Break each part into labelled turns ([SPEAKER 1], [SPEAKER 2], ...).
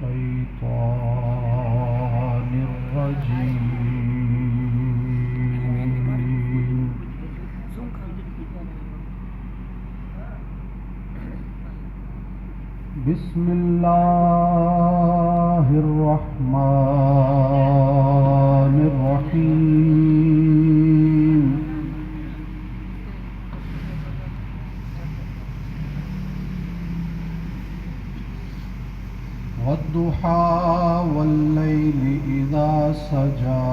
[SPEAKER 1] الشيطان الرجيم بسم الله الرحمن الرحيم والضحى والليل إذا سجى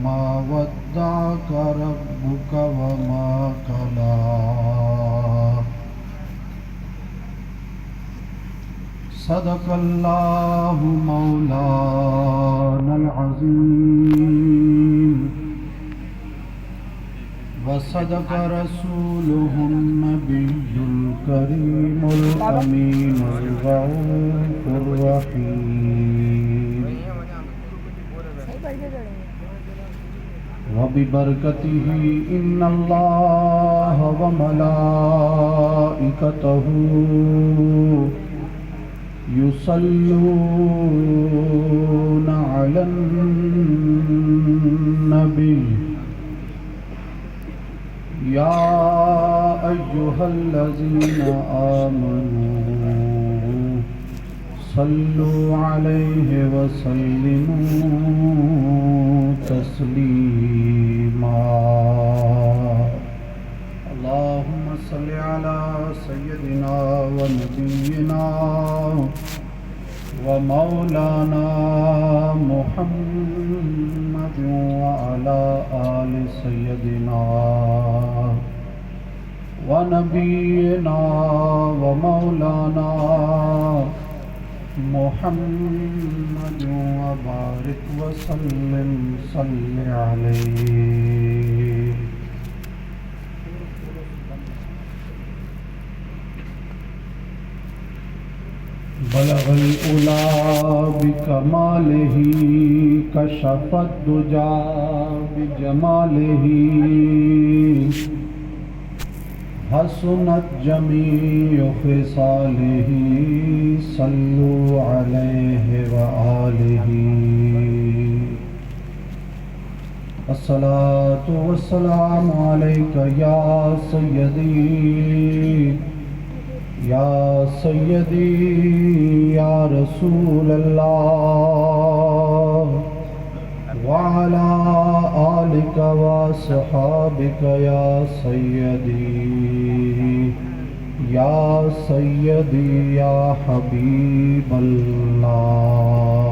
[SPEAKER 1] ما ودعك ربك وما قلى صدق الله مولانا العظيم وصدق رسوله النبي الكريم الأمين الرؤوف الرحيم وببركته إن الله وملائكته يصلون على النبي يا أيها الذين آمنوا صلوا عليه وسلموا تسليما اللهم صل على سيدنا ونبينا ومولانا محمد وعلى آل سيدنا ونبينا ومولانا محمد وبارك وسلم صل عليه بلغ العلا بکمالہ کشف الدجا بجمالہ حسنت جمیع خصالہ صلوا علیہ وآلہ الصلاۃ والسلام علیک یا سیدی یا سیدی یا رسول اللہ وعلا آلک وصحابک یا سیدی یا حبیب اللہ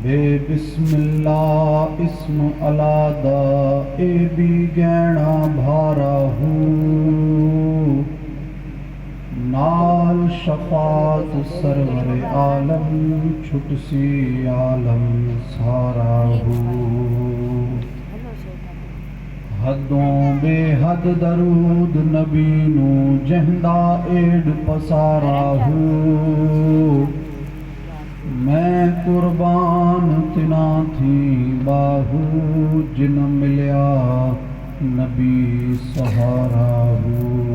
[SPEAKER 1] بے بسم اللہ اسم الادا اے بھی گہنا بھارا ہوں نال شفاعت سرور عالم چھٹ سی عالم سارا ہوں حدوں بے حد درود نبی نو جہندہ ایڈ پسارا ہوں میں قربان تنا تھی باہو جن ملیا نبی سہارا ہو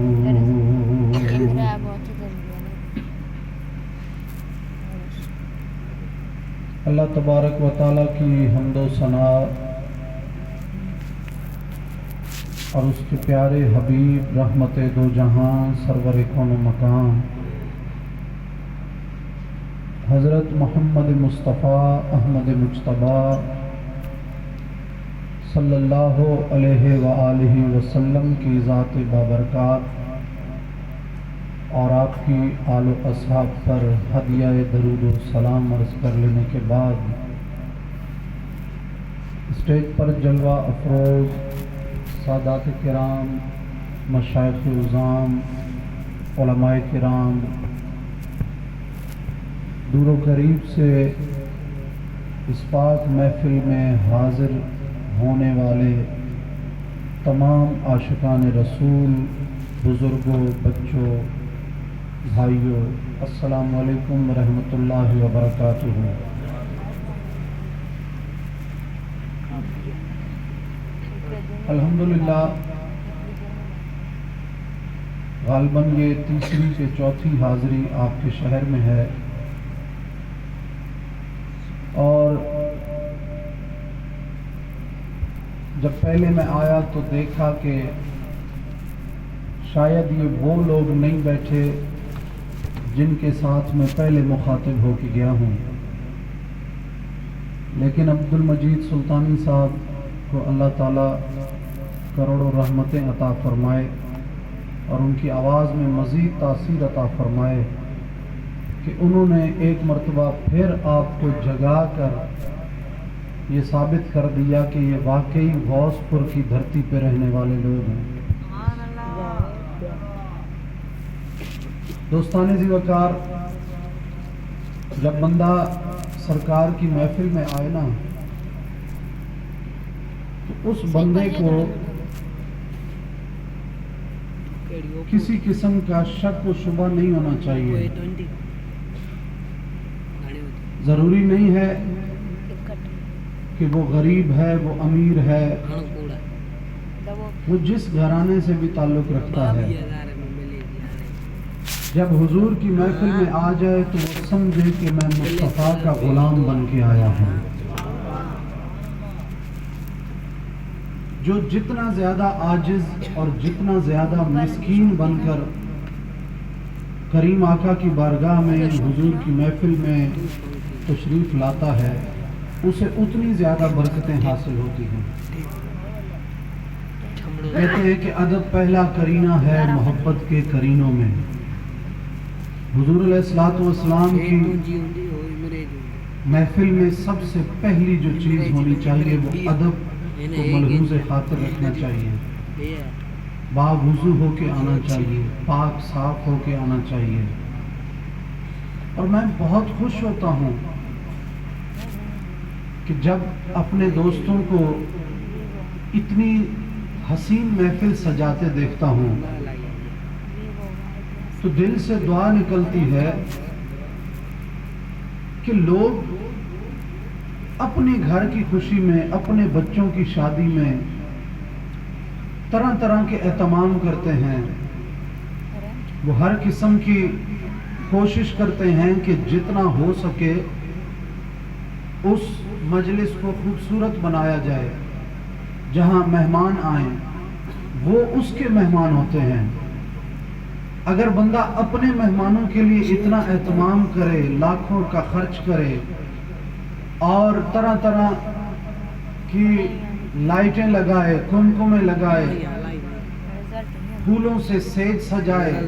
[SPEAKER 1] اللہ تبارک و تعالیٰ کی حمد و ثنا اور اس کے پیارے حبیب رحمت دو جہاں سرور کون و مکان حضرت محمد مصطفیٰ احمد مجتبیٰ صلی اللہ علیہ وآلہ وسلم کی ذات بابرکات اور آپ کی آل و اصحاب پر ہدیہ درود و سلام عرض کر لینے کے بعد اسٹیج پر جلوہ افروز سادات کرام مشائخ عظام علماء کرام دور و قریب سے اس پاک محفل میں حاضر ہونے والے تمام عاشقان رسول بزرگوں بچوں بھائیوں السلام علیکم ورحمۃ اللہ وبرکاتہ الحمدللہ غالباً یہ تیسری کے چوتھی حاضری آپ کے شہر میں ہے، اور جب پہلے میں آیا تو دیکھا کہ شاید یہ وہ لوگ نہیں بیٹھے جن کے ساتھ میں پہلے مخاطب ہو کے گیا ہوں، لیکن عبد المجید سلطانی صاحب کو اللہ تعالیٰ کروڑوں رحمتیں عطا فرمائے اور ان کی آواز میں مزید تاثیر عطا فرمائے کہ انہوں نے ایک مرتبہ پھر آپ کو جگا کر یہ ثابت کر دیا کہ یہ واقعی غوث پور کی دھرتی پہ رہنے والے لوگ ہیں۔ دوستان ذی وقار، جب بندہ سرکار کی محفل میں آئے نا تو اس بندے کو کسی قسم کا شک و شبہ نہیں ہونا چاہیے۔ ضروری نہیں ہے کہ وہ غریب ہے، وہ امیر ہے، وہ جس گھرانے سے بھی تعلق رکھتا ہے، جب حضور کی محفل میں آ جائے تو وہ سمجھے کہ میں مصطفیٰ کا غلام بن کے آیا ہوں۔ جو جتنا زیادہ عاجز اور جتنا زیادہ مسکین بن کر کریم آقا کی بارگاہ میں حضور کی محفل میں تشریف لاتا ہے، اسے اتنی زیادہ برکتیں حاصل ہوتی ہیں۔ کہتے ہیں کہ ادب پہلا کرینہ ہے محبت کے کرینوں میں۔ حضور علیہ الصلوۃ والسلام کی محفل میں سب سے پہلی جو چیز ہونی چاہیے وہ ادب کو ملحوظ خاطر رکھنا چاہیے، باوضو ہو کے آنا چاہیے، پاک صاف ہو کے آنا چاہیے۔ اور میں بہت خوش ہوتا ہوں کہ جب اپنے دوستوں کو اتنی حسین محفل سجاتے دیکھتا ہوں تو دل سے دعا نکلتی ہے کہ لوگ اپنے گھر کی خوشی میں، اپنے بچوں کی شادی میں طرح طرح کے اہتمام کرتے ہیں، وہ ہر قسم کی کوشش کرتے ہیں کہ جتنا ہو سکے اس مجلس کو خوبصورت بنایا جائے، جہاں مہمان آئیں وہ اس کے مہمان ہوتے ہیں۔ اگر بندہ اپنے مہمانوں کے لیے اتنا اہتمام کرے، لاکھوں کا خرچ کرے اور طرح طرح کی لائٹیں لگائے، کمکمے لگائے، پھولوں سے سیج سجائے،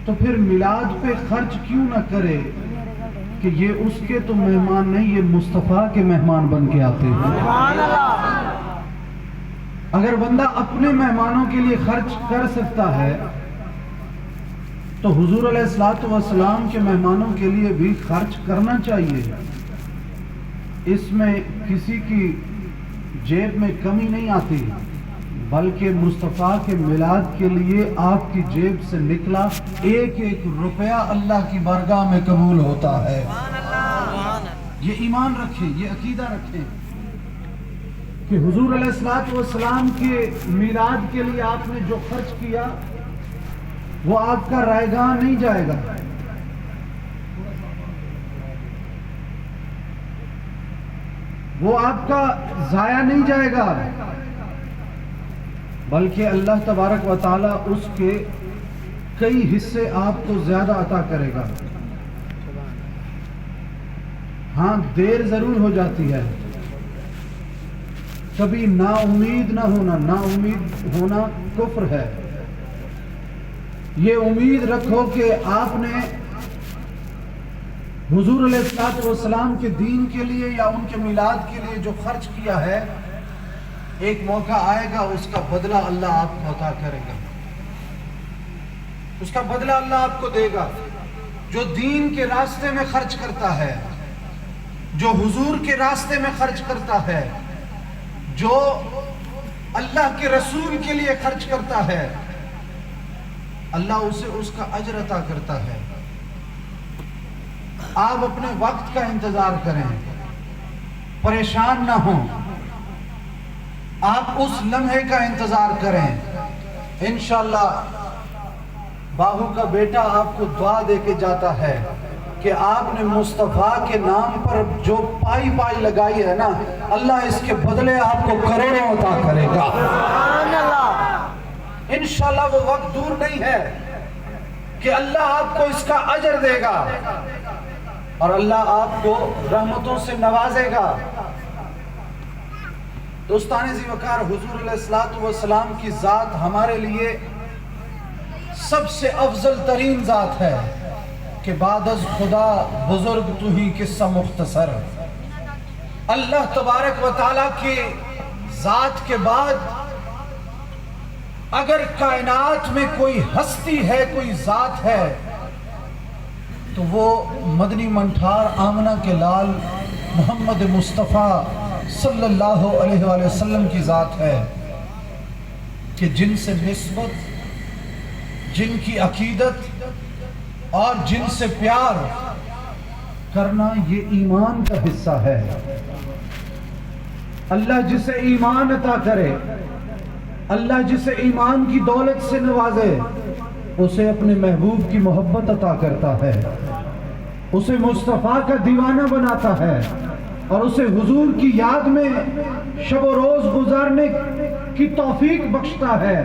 [SPEAKER 1] تو پھر میلاد پہ خرچ کیوں نہ کرے کہ یہ اس کے تو مہمان نہیں، یہ مصطفیٰ کے مہمان بن کے آتے ہیں۔ اگر بندہ اپنے مہمانوں کے لیے خرچ کر سکتا ہے تو حضور علیہ الصلوۃ والسلام کے مہمانوں کے لیے بھی خرچ کرنا چاہیے۔ اس میں کسی کی جیب میں کمی نہیں آتی، بلکہ مصطفیٰ کے میلاد کے لیے آپ کی جیب سے نکلا ایک ایک روپیہ اللہ کی بارگاہ میں قبول ہوتا ہے۔ یہ ایمان رکھیں، یہ عقیدہ رکھیں کہ حضور علیہ الصلوۃ والسلام کے میلاد کے لیے آپ نے جو خرچ کیا وہ آپ کا رائگاں نہیں جائے گا، وہ آپ کا ضائع نہیں جائے گا، بلکہ اللہ تبارک و تعالی اس کے کئی حصے آپ کو زیادہ عطا کرے گا۔ ہاں دیر ضرور ہو جاتی ہے، کبھی نا امید نہ ہونا، نا امید ہونا کفر ہے۔ یہ امید رکھو کہ آپ نے حضور علیہ الصلوۃ والسلام کے دین کے لیے یا ان کے میلاد کے لیے جو خرچ کیا ہے، ایک موقع آئے گا اس کا بدلہ اللہ آپ کو عطا کرے گا، اس کا بدلہ اللہ آپ کو دے گا۔ جو دین کے راستے میں خرچ کرتا ہے، جو حضور کے راستے میں خرچ کرتا ہے، جو اللہ کے رسول کے لیے خرچ کرتا ہے، اللہ اسے اس کا اجر عطا کرتا ہے۔ آپ اپنے وقت کا انتظار کریں، پریشان نہ ہوں، آپ اس لمحے کا انتظار کریں۔ انشاءاللہ باہو کا بیٹا آپ کو دعا دے کے جاتا ہے کہ آپ نے مصطفیٰ کے نام پر جو پائی پائی لگائی ہے نا، اللہ اس کے بدلے آپ کو کروڑوں عطا کرے گا انشاءاللہ۔ وہ وقت دور نہیں ہے کہ اللہ آپ کو اس کا اجر دے گا اور اللہ آپ کو رحمتوں سے نوازے گا۔ دوستان ذی وقار، حضور علیہ السلام کی ذات ہمارے لیے سب سے افضل ترین ذات ہے کہ بعد از خدا بزرگ تو ہی قصہ مختصر۔ اللہ تبارک و تعالیٰ کی ذات کے بعد اگر کائنات میں کوئی ہستی ہے، کوئی ذات ہے، تو وہ مدنی منٹھار آمنہ کے لال محمد مصطفیٰ صلی اللہ علیہ وآلہ وسلم کی ذات ہے کہ جن سے نسبت، جن کی عقیدت اور جن سے پیار کرنا یہ ایمان کا حصہ ہے۔ اللہ جسے ایمان عطا کرے، اللہ جسے ایمان کی دولت سے نوازے، اسے اپنے محبوب کی محبت عطا کرتا ہے، اسے مصطفیٰ کا دیوانہ بناتا ہے اور اسے حضور کی یاد میں شب و روز گزارنے کی توفیق بخشتا ہے۔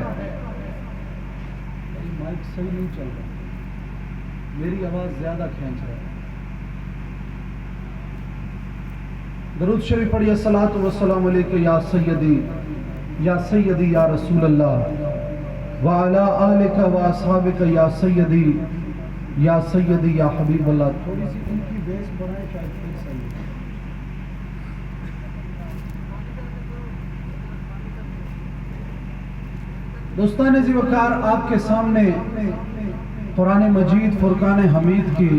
[SPEAKER 1] مائک صحیح نہیں چل رہا، میری آواز زیادہ کھینچ رہا ہے۔ درود شریف پڑھیے، الصلاۃ والسلام علیک یا سیدی یا سیدی یا رسول اللہ وعلی آلک و اصحابک یا سیدی یا سیدی یا حبیب اللہ۔ تھوڑی سی ان کی بیس بڑھائیں، شاید پھر صحیح ہے۔ دوستان ذی وقار، آپ کے سامنے قرآن مجید فرقان حمید کی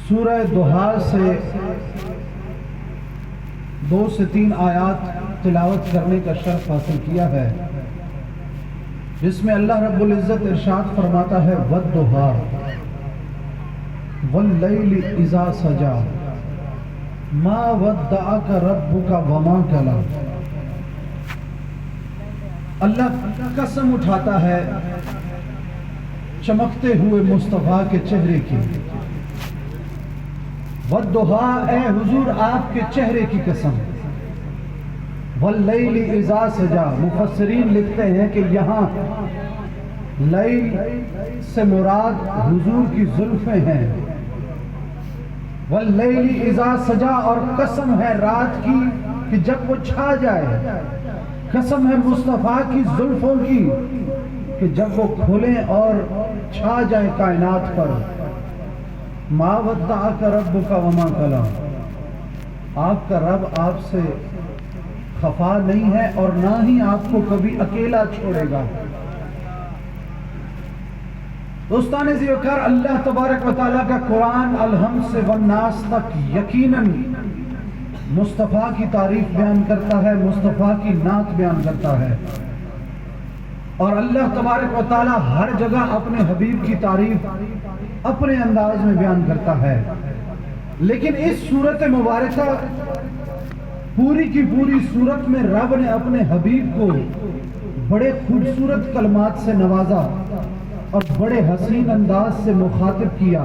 [SPEAKER 1] سورہ دہا سے 2 سے 3 آیات تلاوت کرنے کا شرف حاصل کیا ہے، جس میں اللہ رب العزت ارشاد فرماتا ہے وَالضُّحَىٰ وَاللَّيْلِ إِذَا سَجَىٰ مَا وَدَّعَكَ رَبُّكَ وَمَا قَلَىٰ۔ اللہ قسم اٹھاتا ہے چمکتے ہوئے مصطفیٰ کے چہرے کی، وَالضُّحَىٰ اے حضور آپ کے چہرے کی قسم، وَاللَّيْلِ إِذَا سَجَىٰ مفسرین لکھتے ہیں کہ یہاں لیل سے مراد حضور کی زلفیں ہیں، وَاللَّيْلِ إِذَا سَجَىٰ اور قسم ہے رات کی کہ جب وہ چھا جائے، قسم ہے مصطفیٰ کی زلفوں کی کہ جب وہ کھلیں اور چھا جائیں کائنات پر۔ مَا وَدَّعَكَ رَبُّكَ وَمَا قَلَىٰ، آپ کا رب آپ سے خفا نہیں ہے اور نہ ہی آپ کو کبھی اکیلا چھوڑے گا۔ دوستان ذی وقار، اللہ تبارک و تعالیٰ کا قرآن الحمد سے والناس تک یقیناً مصطفیٰ کی تعریف بیان کرتا ہے، مصطفیٰ کی نعت بیان کرتا ہے، اور اللہ تبارک و تعالیٰ ہر جگہ اپنے حبیب کی تعریف اپنے انداز میں بیان کرتا ہے۔ لیکن اس صورت مبارکہ پوری کی پوری صورت میں رب نے اپنے حبیب کو بڑے خوبصورت کلمات سے نوازا اور بڑے حسین انداز سے مخاطب کیا۔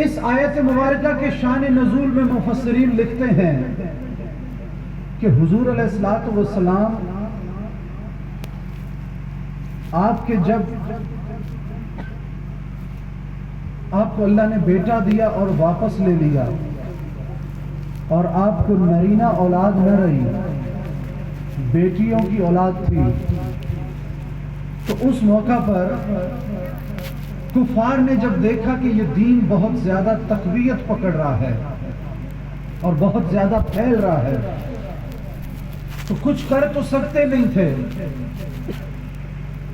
[SPEAKER 1] اس آیت مبارکہ کے شان نزول میں مفسرین لکھتے ہیں کہ حضور علیہ السلام آپ کے جب آپ کو اللہ نے بیٹا دیا اور واپس لے لیا اور آپ کو نرینہ اولاد نہ رہی، بیٹیوں کی اولاد تھی، تو اس موقع پر کفار نے جب دیکھا کہ یہ دین بہت زیادہ تقویت پکڑ رہا ہے اور بہت زیادہ پھیل رہا ہے، تو کچھ کر تو سکتے نہیں تھے،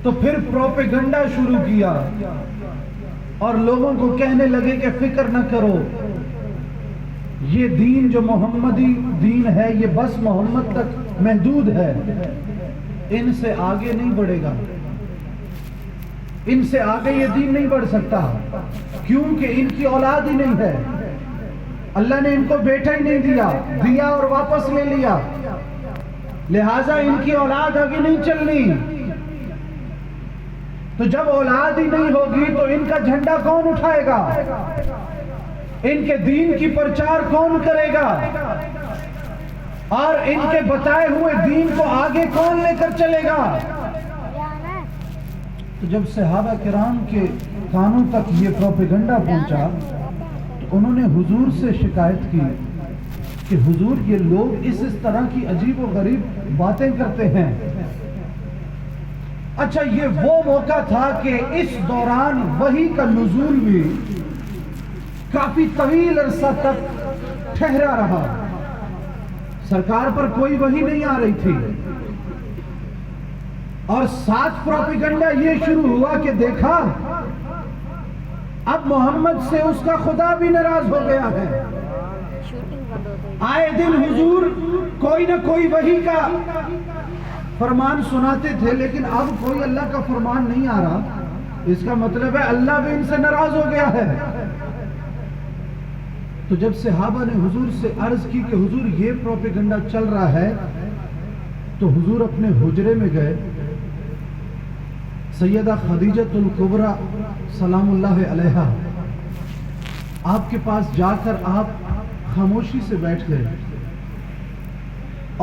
[SPEAKER 1] تو پھر پروپیگنڈا شروع کیا اور لوگوں کو کہنے لگے کہ فکر نہ کرو، یہ دین جو محمدی دین ہے یہ بس محمد تک محدود ہے، ان سے آگے نہیں بڑھے گا، ان سے آگے یہ دین نہیں بڑھ سکتا، کیونکہ ان کی اولاد ہی نہیں ہے، اللہ نے ان کو بیٹا ہی نہیں دیا اور واپس لے لیا۔ لہٰذا ان کی اولاد ابھی نہیں چلنی. تو جب اولاد ہی نہیں ہوگی تو ان کا جھنڈا کون اٹھائے گا؟ ان کے دین کی پرچار کون کرے گا؟ اور ان کے بتائے ہوئے دین کو آگے کون لے کر چلے گا؟ تو جب صحابہ کرام کے کانوں تک یہ پروپیگنڈا پہنچا تو انہوں نے حضور سے شکایت کی کہ حضور یہ لوگ اس طرح کی عجیب و غریب باتیں کرتے ہیں. اچھا یہ وہ موقع تھا کہ اس دوران وحی کا نزول بھی کافی طویل عرصہ تک ٹھہرا رہا. سرکار پر کوئی وحی نہیں آ رہی تھی اور ساتھ پروپیگنڈا یہ شروع ہوا کہ دیکھا اب محمد سے اس کا خدا بھی ناراض ہو گیا ہے. آئے دن حضور کوئی نہ کوئی وحی کا فرمان سناتے تھے لیکن اب کوئی اللہ کا فرمان نہیں آ رہا. اس کا مطلب ہے اللہ بھی ان سے ناراض ہو گیا ہے. تو جب صحابہ نے حضور سے عرض کی کہ حضور یہ پروپیگنڈا چل رہا ہے تو حضور اپنے حجرے میں گئے. سیدہ خدیجۃ الکبریٰ سلام اللہ علیہا آپ کے پاس جا کر آپ خاموشی سے بیٹھ گئے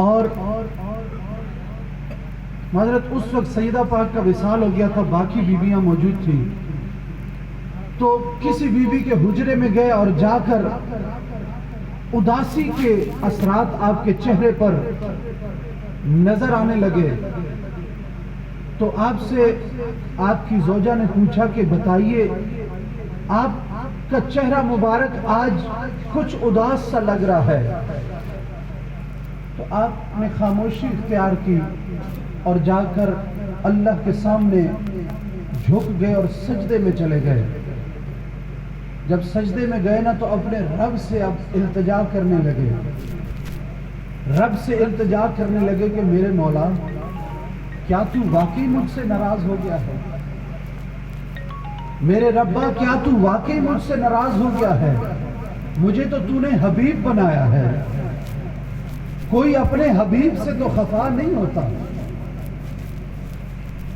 [SPEAKER 1] اور معذرت اس وقت سیدہ پاک کا وصال ہو گیا تھا، باقی بیویاں موجود تھیں. تو کسی بیوی کے حجرے میں گئے اور جا کر اداسی کے اثرات آپ کے چہرے پر نظر آنے لگے. تو آپ سے آپ کی زوجہ نے پوچھا کہ بتائیے آپ کا چہرہ مبارک آج کچھ اداس سا لگ رہا ہے. تو آپ نے خاموشی اختیار کی اور جا کر اللہ کے سامنے جھک گئے اور سجدے میں چلے گئے. جب سجدے میں گئے نا تو اپنے رب سے اب التجا کرنے لگے. رب سے التجا کرنے لگے کہ میرے مولا کیا تو واقعی مجھ سے ناراض ہو گیا ہے؟ میرے ربا کیا تو واقعی مجھ سے ناراض ہو گیا ہے؟ مجھے تو تو نے حبیب بنایا ہے. کوئی اپنے حبیب سے تو خفا نہیں ہوتا.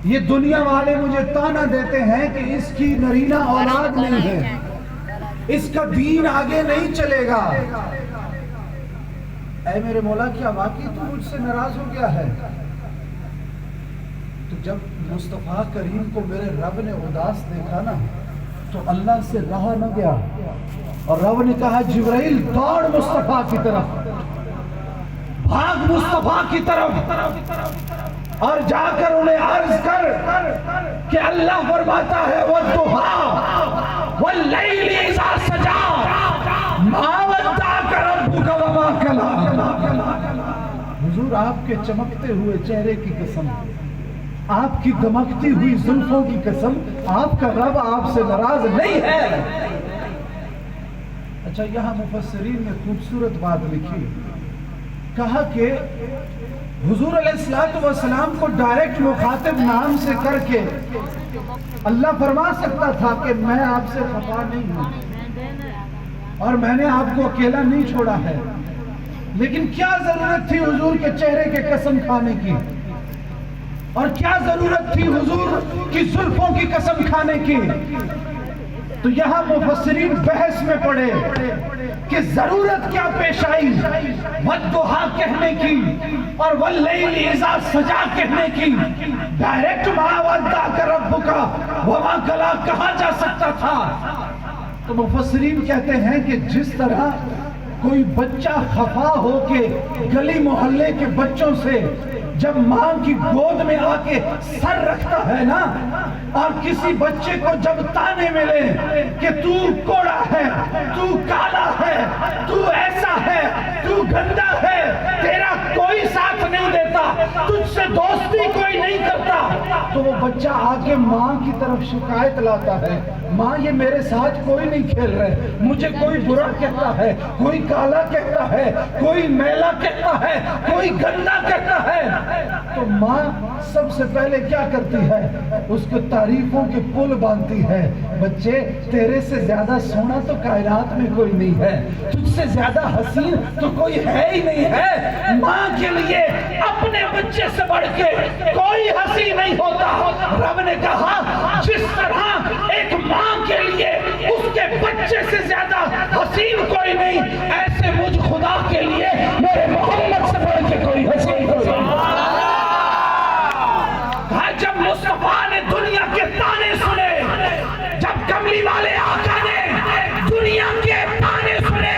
[SPEAKER 1] یہ دنیا والے مجھے تانا دیتے ہیں کہ اس کی نرینہ اولاد نہیں ہے، اس کا دین آگے نہیں چلے گا. اے میرے مولا کیا واقعی تو مجھ سے ناراض ہو گیا ہے؟ تو جب مصطفیٰ کریم کو میرے رب نے اداس دیکھا نا تو اللہ سے رہا نہ گیا اور رب نے کہا جبرائیل دوڑ مصطفیٰ کی طرف، بھاگ مصطفیٰ کی طرف اور جا کر انہیں عرض کر کہ اللہ فرماتا ہے وَالضُّحَىٰ وَاللَّيْلِ إِذَا سَجَىٰ مَا وَدَّعَكَ رَبُّكَ وَمَا قَلَىٰ. حضور آپ کے چمکتے ہوئے چہرے کی قسم، آپ کی دمکتی ہوئی زلفوں کی قسم، آپ کا رب آپ سے ناراض نہیں ہے. اچھا یہاں مفسرین نے خوبصورت بات لکھی، کہا کہ حضور علیہ السلام کو ڈائریکٹ مخاطب نام سے کر کے اللہ فرما سکتا تھا کہ میں آپ سے خفا نہیں ہوں اور میں نے آپ کو اکیلا نہیں چھوڑا ہے. لیکن کیا ضرورت تھی حضور کے چہرے کے قسم کھانے کی، اور کیا ضرورت تھی حضور کی زلفوں کی قسم کھانے کی؟ تو یہاں مفسرین بحث میں پڑے کہ ضرورت کیا پیش آئی وَالضُّحَىٰ کہنے کی اور وَاللَّيْلِ إِذَا سَجَىٰ کہنے کی. ڈائریکٹ مَا وَدَّعَكَ رَبُّكَ وَمَا قَلَىٰ کہا جا سکتا تھا. تو مفسرین کہتے ہیں کہ جس طرح کوئی بچہ خفا ہو کے گلی محلے کے بچوں سے جب ماں کی گود میں آ کے سر رکھتا ہے نا، اور کسی بچے کو جب تانے ملے کہ تو کوڑا ہے، تو کالا ہے، تو ایسا ہے، تو گندا ہے، تیرا کوئی ساتھ نہیں دیتا، تجھ سے دوستی کوئی نہیں کرتا، تو تو وہ بچہ آ کے ماں کی طرف شکایت لاتا ہے، ماں یہ میرے ساتھ کوئی نہیں کھیل رہے، مجھے کوئی برا کہتا ہے، کوئی کالا کہتا ہے، کوئی میلا کہتا ہے، کوئی گندا کہتا ہے۔ تو ماں سب سے پہلے کیا کرتی ہے؟ اس کو تعریفوں کے پل باندھتی ہے۔ بچے تیرے سے زیادہ سونا تو کائنات میں کوئی نہیں ہے، تجھ سے زیادہ حسین تو کوئی ہے ہی نہیں ہے۔ ماں کے لیے اپنے بچے سے بڑھ کے کوئی حسین نہیں ہوتا۔ رب نے کہا جس طرح ایک ماں کے لیے اس کے بچے سے زیادہ حسین کوئی نہیں، ایسے مجھ خدا کے لیے میرے محمد سے بڑھ کے کوئی حسین نہیں۔ جب مصطفیٰ نے دنیا کے تانے سنے، جب کملی والے آقا نے دنیا کے تانے سنے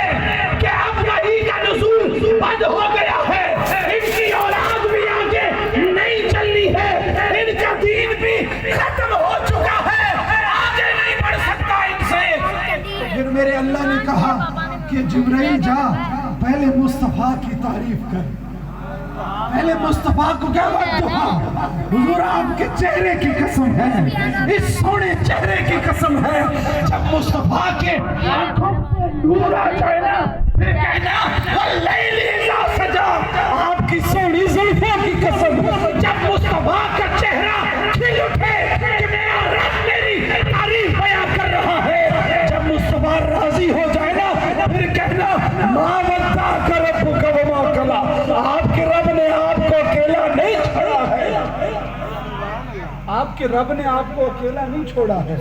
[SPEAKER 1] کہ اب وحی کا نزول بند ہو گیا ہے، ان کی اولاد بھی آگے نہیں چلنی ہے، ان کا دین بھی ختم ہو چکا ہے، آگے نہیں بڑھ سکتا ان سے، پھر میرے اللہ نے کہا کہ جبرائیل جا پہلے مصطفیٰ کی تعریف کر، پہلے مصطفیٰ کو کیا بات کہا؟ حضور آپ کے چہرے کی قسم ہے، اس سونے چہرے کی قسم ہے، جب مصطفیٰ کے آنکھوں میں نور آ جائے نا پھر کہنا واللیل اذا سجا، آپ کی سونی زلفوں کی قسم، جب مصطفیٰ کا چہرہ کھل اٹھے کہ میرا رب میری تعریف بیان کر رہا ہے، جب مصطفیٰ راضی ہو جائے نا پھر کہنا ما ودعک ربک وما قلی، آپ کے رب نے آپ کو اکیلا نہیں چھوڑا ہے، آپ کے رب نے آپ کو اکیلا نہیں چھوڑا ہے،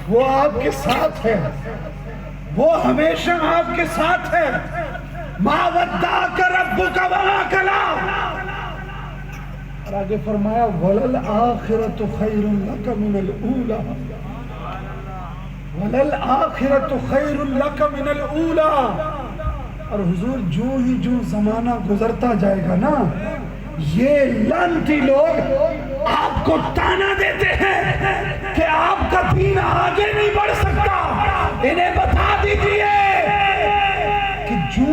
[SPEAKER 1] وہ آپ کے ساتھ ہے، وہ ہمیشہ آپ کے ساتھ ہے۔ ما ودعک ربک وما قلی، اور آگے فرمایا وَلَلْآخِرَةُ خَيْرٌ لَكَ مِنَ الْأُولَى، وَلَلْآخِرَةُ خَيْرٌ لَكَ مِنَ الْأُولَى۔ اور حضور جو زمانہ گزرتا جائے گا نا، یہ لعنتی لوگ آپ کو تانا دیتے ہیں کہ آپ کا دین آگے نہیں بڑھ سکتا، انہیں بتا دیجئے کہ جو